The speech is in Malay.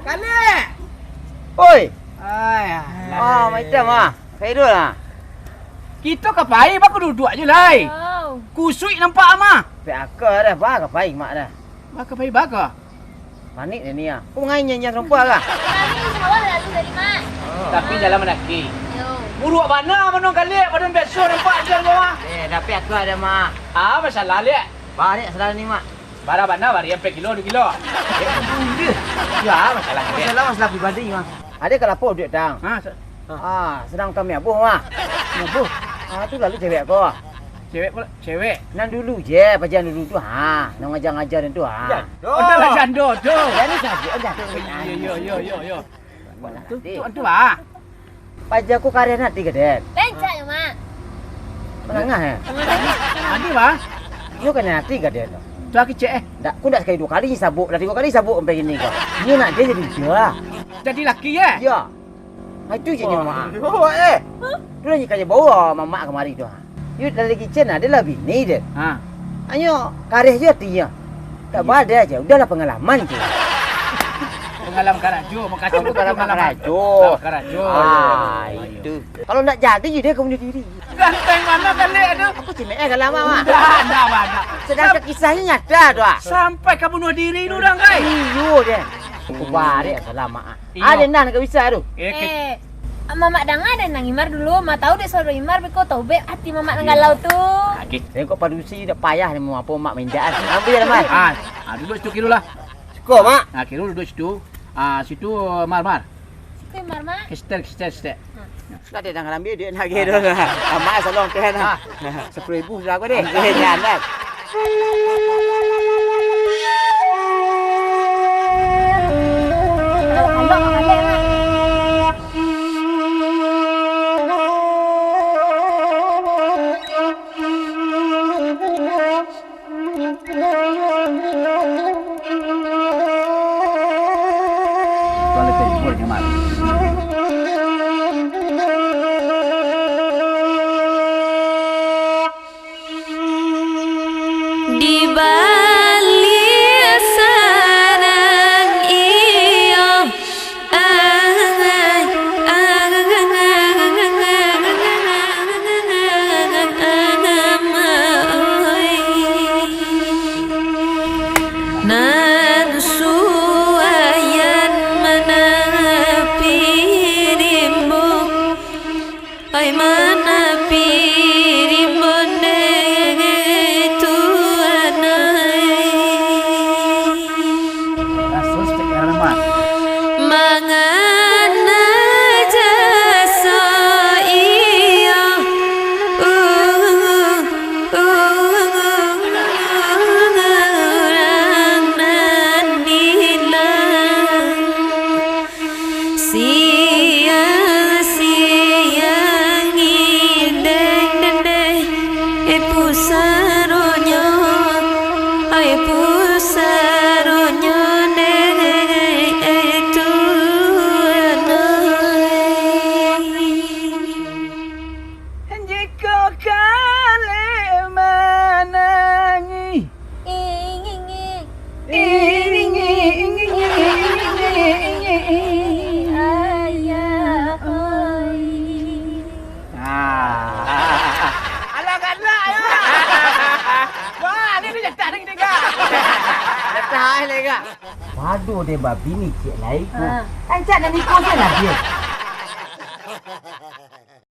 Kalik. Oi. Macam Khairul lah. Kita kapai bak duduk je lai. Kusui nampak ama. Peka dah, ba kapai mak dah. Bak kapai baka. Manik dia ni ah. Kau mengain yang perempuan kah? Kami sawah lalu dari mak. Tapi jalan menaki. Yo. Buruk mana manong Kalik badan biasa nampak je bawah. Tapi aku ada mak. Masalah lek. Ba ni salah ni mak. Bara mana bari sampai kilo 2 kilo. Ya, masalah dia. Masalah pribadi mak. Ada kelapa duit tang. Sedang kami abuh mak. Abuh. Tu lalu cewek kau. Cewek pula, cewek. Nan dulu je, pajan dulu tu nak ngajar-ngajar tu Dah lah jando tu. Yang ni sabuk dah. Yo. Tu Paja aku karya nanti ke den. Pencak ya mak. Menengah Adi ba? Yo kan nanti ke den. Tu aku cek Dak, aku dah sekali 2 kali sabuk, dah 3 kali sabuk sampai gini kau. Dia nak dia jadi dia. Jadi laki ya? Ya. Itu je ni mak. Tu lagi kaya bawa mamak kemari tu. You dari kitchen ada lah bini dia. Ayo, karya je dia. Tak ada aja, udahlah pengalaman tu. Pengalaman karajo, makasih Pengalaman karajo. Karajo. Itu. Kalau nak jadi dia kau punya diri. Ganteng mana Kalik tu? Aku cemek kan lama mak. Dah ada. Sedangkan kisahnya nyata tu. Sampai kau bunuh diri tu dah kai. Iyo dia. Aku balik selama. Ada nan kau bisa tu. Mamak dengar dan nang Imar dulu, mak tahu dia suruh Imar, kau tahu be hati mamak nanggalau tu. Saya kok padusi dah payah ni mau apa mak menjaan. Ambil je mak. Duduk situ kilo lah. Cukup mak. Kilo duduk situ. Situ mar. Situ Imar mak. Kestel. Sudah dia dah ambil duit nak kira. Mak salong teh nah. 10,000 sudah aku deh. Jangan. Di balik sarang iyo nan suayan menapi rimbo ay menapi rimbo Waduh dia babi ni cik lain. Anjak nak nikah je lah dia.